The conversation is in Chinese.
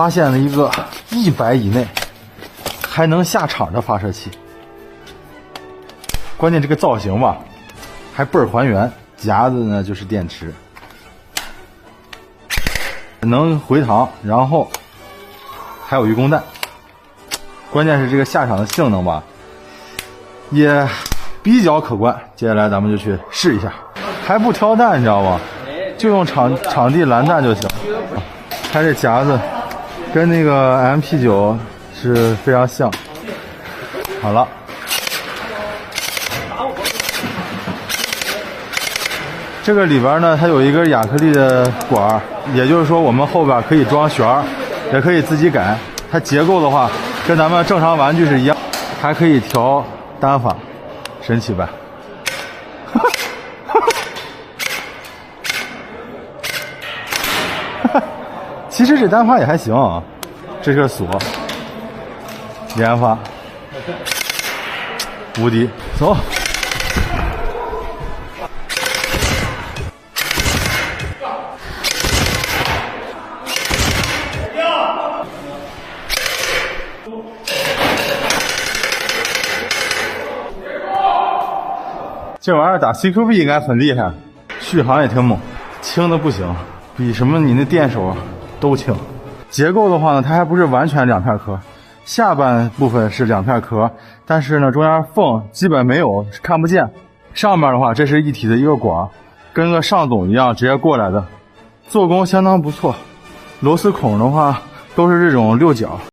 发现了一个100以内还能下场的发射器。关键这个造型吧，还倍儿还原。夹子呢就是电池，能回膛，然后还有鱼供弹。关键是这个下场的性能吧，也比较可观。接下来咱们就去试一下，还不挑弹，你知道吗？就用场地蓝弹就行。它这夹子跟那个 MP9是非常像。好了。这个里边呢，它有一根亚克力的管，也就是说我们后边可以装旋儿，也可以自己改。它结构的话，跟咱们正常玩具是一样，还可以调单反，神奇吧？其实这单发也还行啊，这是锁，连发，无敌，走。这玩意儿打 CQB 应该很厉害，续航也挺猛，轻的不行，比什么你那电手都轻。结构的话呢，它还不是完全两片壳，下半部分是两片壳，但是呢中间缝基本没有，看不见。上面的话，这是一体的一个管，跟个上总一样直接过来的，做工相当不错。螺丝孔的话都是这种6角。